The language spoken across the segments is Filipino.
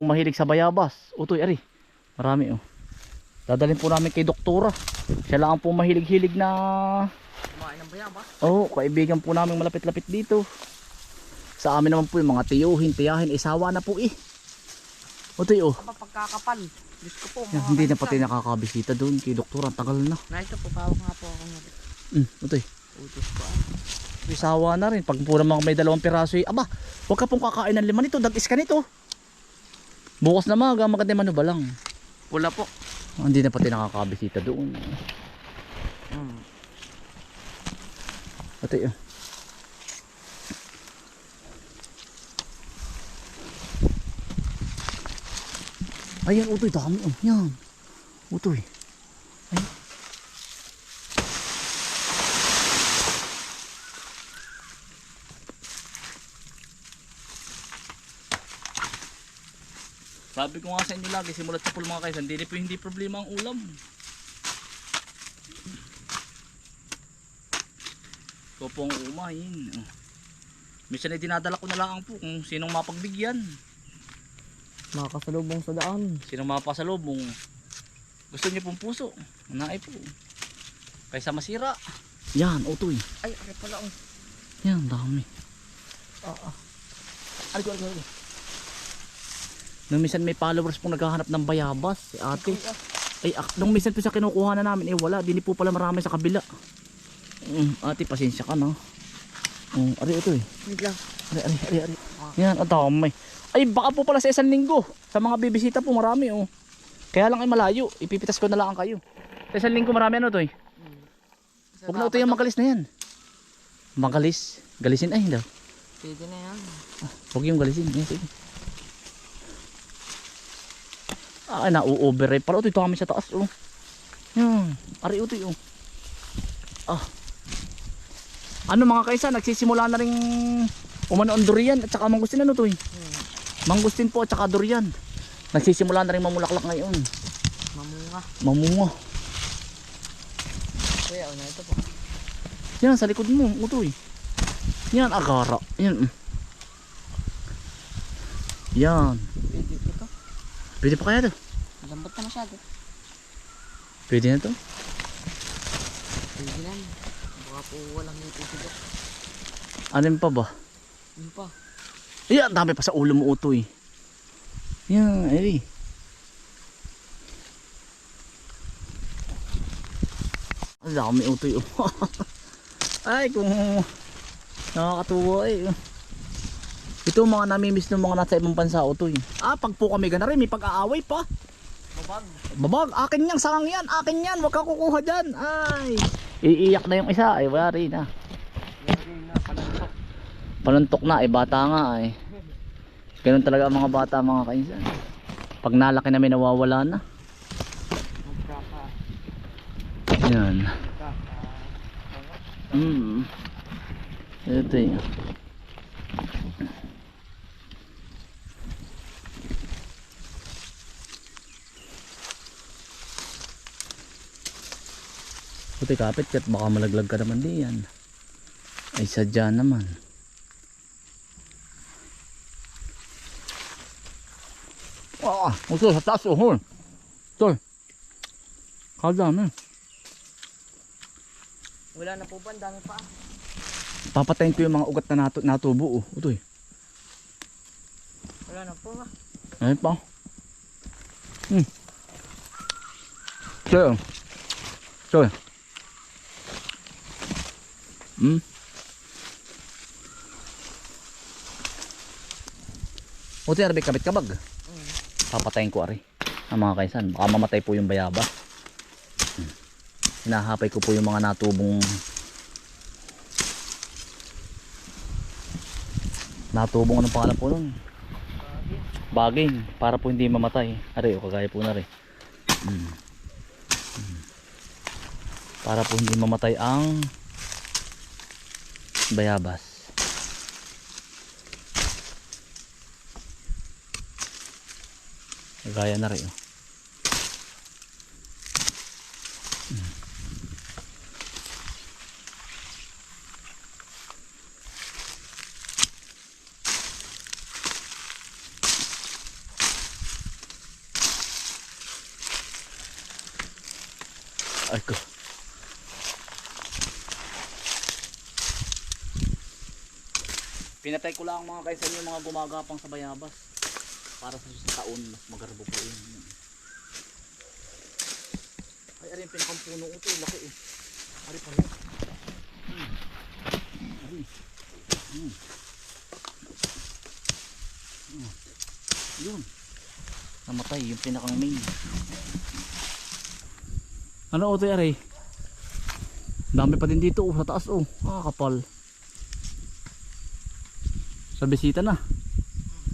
Mahilig sa bayabas. Utoy, ari. Marami oh. Dadalhin po namin kay doktora. Siya lang po mahilig-hilig na Kumain ng bayabas. oh, kaibigan po namin malapit-lapit dito. Sa amin naman po yung mga tiyuhin, tiyahin, isawa na po eh. Utoy oh. Aba pagkakapal. Diyos ko po. Yan, hindi na pati nakakabisita doon kay doktora. Ang tagal na. Na ito po, pawag nga po ako nabit. Utoy. Utos ko Isawa na rin. Pag po naman may 2 piraso eh. Aba, huwag ka pong kakain ng 5 nito. Dagis ka nito. Bukas na maga, maganda man ba lang. Wala po. Hindi na pati nakakabisita doon. Utoy oh. Ayan, utoy, dami oh. Yan. Utoy. Ayan. Sabi ko nga sa inyo lagi, simulat sa pool mga kaisan, hindi problema ang ulam. Ito po ang umahin. Minsan ay dinadala ko na lang po kung sinong mapagbigyan. Makasalubong sa daan. Sinong mapasalubong. Gusto niyo pong puso. Naay po. Kaysa masira. Yan, utoy. Ay, ay pala oh. Yan, dami. Ay, ay, ay. Nung minsan may followers pong naghahanap ng bayabas, si ate. Ay, nung minsan po sa kinukuha na namin, wala. Dini po pala marami sa kabila. Ate, pasensya ka na. Ari, ito eh. Wait lang. Ari. Yan, ang dami. Ay, baka po pala sa 1 linggo. Sa mga bibisita po, marami oh. Kaya lang ay malayo. Ipipitas ko na lang kayo. Sa 1 linggo marami ano to eh. Huwag na ito yung magalis na yan. Magalis. Galisin ay, daw. Pwede na yan. Huwag yung galisin. Yan, sige. Na-overripe pala. Ito kami sa taas oh. Yan. Ari ito oh. Ano mga kaisa, nagsisimula na ring umano ang durian at saka mangustin ano to eh. Mangustin po at saka durian. Nagsisimula na ring mamulaklak ngayon. Mamunga. Kuya, una ito po. Yan sa likod mo, utoy. Yan agara. Yan. Yan. Pwede po ito. Pwede pa kaya to? Lambot na masyado. Pwede na to? Pwede na. Baka po walang ngipin sila. Ano pa ba? Ano pa? Yan, dami pa sa ulo mo utoy. Yan, ay. Ang dami utoy oh. Ay, kung nakakatuwa eh. Ito mga namimiss ng mga nasa ibang bansa utoy. Pag po kami gana rin, may pag-aaway pa. Babag, akin yan, sangang yan, akin yan, wag ka kukuha dyan. Ay, iiyak na yung isa, ay wala rin na. Panuntok na, bata nga ay. Ganun talaga ang mga bata mga kainsan. Pag nalaki na may nawawala na. Yan. Ito yun. Puti kapit kat baka malaglag ka naman diyan. Ay sadya naman. Uso sa taas oh. Tol. Kadami. Wala na po ba? Ang dami pa. Papatayin ko yung mga ugat na natubo oh. Utoy. Wala na po ba? Ayun pa. So. Utoy, arabi kabit kabag. Papatayin ko ari. Ang mga kaisan, baka mamatay po yung bayaba. Hinahapay ko po yung mga natubong anong pangalan po nun? Baging, para po hindi mamatay. Ari, kagaya po na rin. Para po hindi mamatay ang bayabas. Kagaya na rin. Ay ko. Pinatay ko lang mga kaisan yung mga gumagapang sa bayabas. Para sa taon mas magarbo po yun. Ay, arin pinakang puno ito. Laki eh. Ari pa rin. Ari. Yun. Namatay yung pinakang main. Ano ito ari? Dami pa din dito sa taas oh. Kapal. Sa bisita na.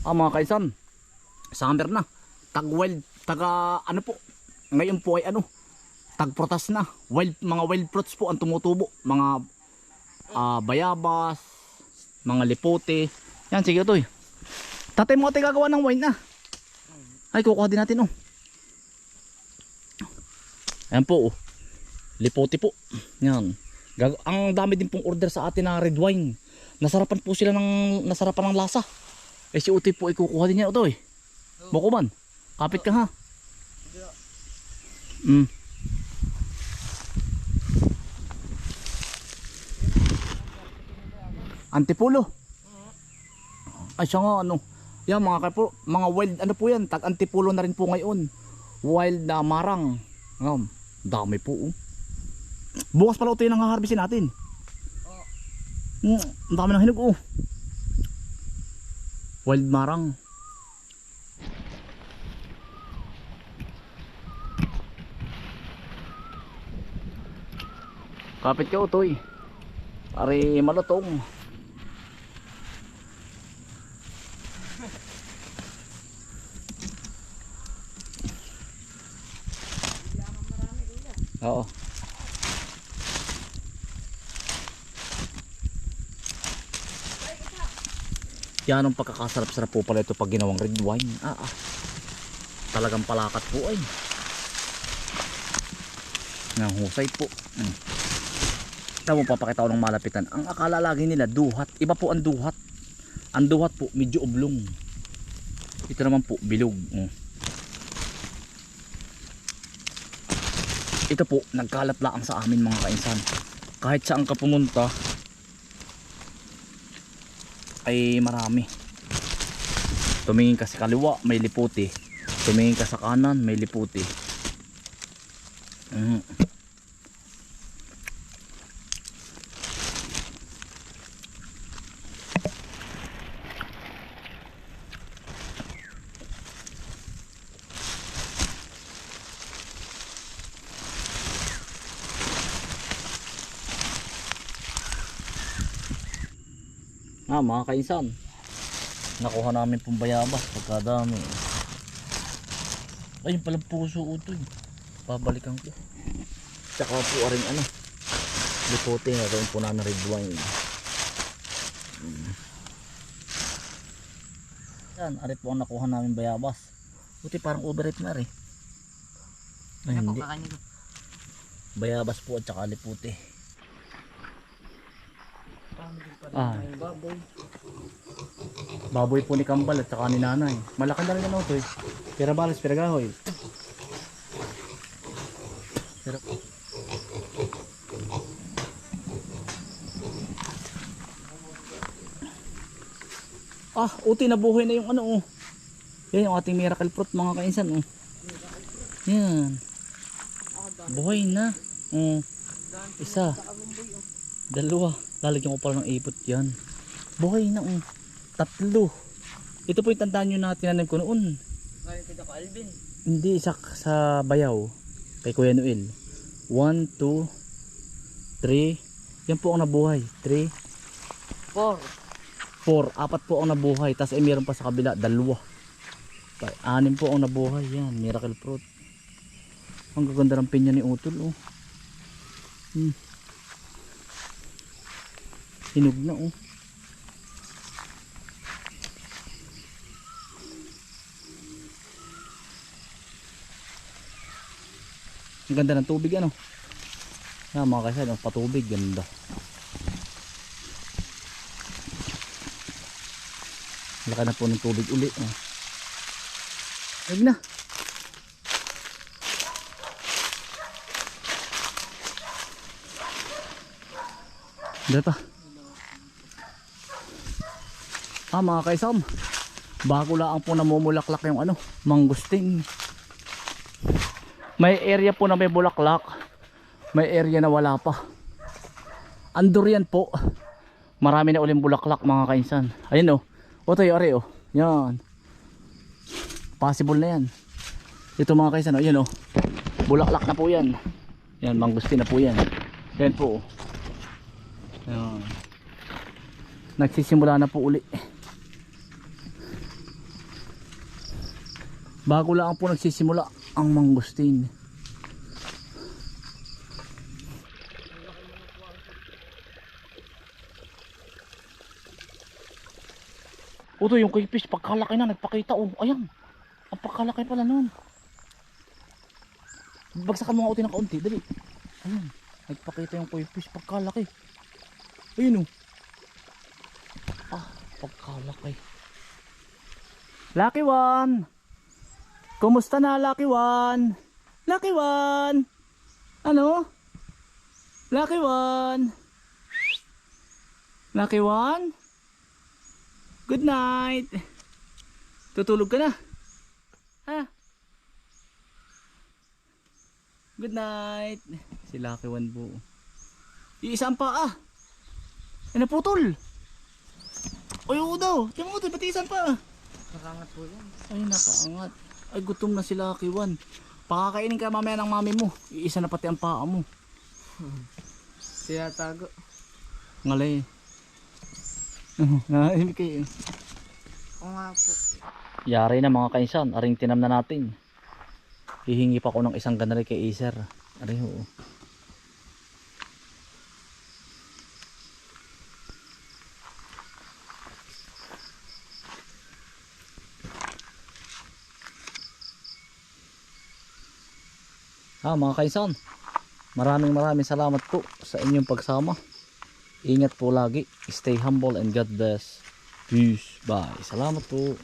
Mga kaisan. Summer na. Tag-wild. Ano po. Ngayon po ay ano. Tag-protas na. Mga wild fruits po ang tumutubo. Mga bayabas. Mga lipote. Yan sige ito eh. Tatay mo ito gagawa ng wine na. Ay kukuha din natin oh. Ayan po oh. Lipote po. Yan. Ang dami din pong order sa atin na red wine. Nasarapan po sila nasarapan ng lasa. Eh si Utoy po ay kukuha din yan Utoy. Boko man. Kapit ka ha. Antipulo. Ay siya nga ano. Yan mga kapo, mga wild ano po yan. Tag antipulo na rin po ngayon. Wild na marang. Dami po oh. Bukas pala Utoy nang haharbisin natin. Ang dami ng hinog oh. Wild marang. Kapit ka Utoy. Pare malutong. Oo. Yan ang pagkakasarap-sarap po pala ito pag ginawang red wine. Talagang palakat po ay. Ang husay po. Tama mo papakita ko ng malapitan. Ang akala lagi nila duhat. Iba po ang duhat. Ang duhat po medyo oblong. Ito naman po bilog. Ito po nagkalat lang sa amin mga kainsan. Kahit saan ka pumunta ay marami. Tumingin ka sa kaliwa may liputi. Tumingin ka sa kanan may liputi. Mga kainsan, nakuha namin pong bayabas pagkadami. Ayun palang puso Utoy. Babalikan ko. Tsaka po rin ano, lipote na rin po namin red wine. Yan, ari po ang nakuha namin bayabas. Utoy parang overripe na rin. Ay, hindi. Bayabas po at tsaka lipote. Baboy po ni Kambal at saka ni Nanay. Malaki na rin ano Utoy. Pira balas, pira gahoy. Pero Utoy nabuhay na yung ano oh. Yan yung ating miracle fruit mga kainsan oh. Yan. Buhay na. Isa. Dalawa. Lalagyan ko pala ng ipot yan. Buhay na oh. Tatlo. Ito po yung tandaan nyo na tinanim ko noon. Ngayon kita ka Alvin. Hindi, isa sa Bayaw. Kay Kuya Noel. 1, 2, 3. Yan po ang nabuhay. 3, 4. 4. 4 po ang nabuhay. Tapos meron pa sa kabila. 2. 6 po ang nabuhay. Yan. Miracle fruit. Ang gaganda ng pinya ni Utol. Oh. Hinog na oh. Ang ganda ng tubig ano. Mga kaisan, patubig ganda. Laki na po ng tubig uli. Huwag na. Dito pa. Mga kaisam, bago lang po namumulaklak yung mangustin. May area po na may bulaklak, may area na wala pa. Andurian po, marami na uling bulaklak mga kainsan. Ayun tayo ari yan. Possible na yan. Ito mga kainsan yan bulaklak na po yan. Yan, mangustin na po yan. Yan po. Yan. Nagsisimula na po uli. Bago lang po nagsisimula ang mangustin. Ito yung kayfish, pagkalaki na nagpakita. Ayan, ang pagkalaki pala nun. Bagsakan mo nga uti ng kaunti, dali. Ayan, nagpakita yung kayfish, pagkalaki. Ayun pagkalaki. Lucky one! Kumusta na, Lucky One? Lucky One! Ano? Lucky One! Lucky One? Good night! Tutulog ka na? Ha? Good night! Si Lucky One po. Iisang pa Ay, naputol! Ay, oo daw! Tingnan mo ito, pati isang pa Nakaangat po yan. Ay, nakaangat. Ay, gutom na si Lucky One. Pakakainin ka mamaya ng mami mo. Iisa na pati ang paa mo. Siya tago. Ngalay. Nahimik kayo. Oo nga po. Yari na mga kainsan. Aring tinam na natin. Hihingi pa ko ng isang ganari kay Acer. Aring mga kaisan, maraming salamat po sa inyong pagsama. Ingat po lagi, stay humble and God bless. Peace, bye. Salamat po.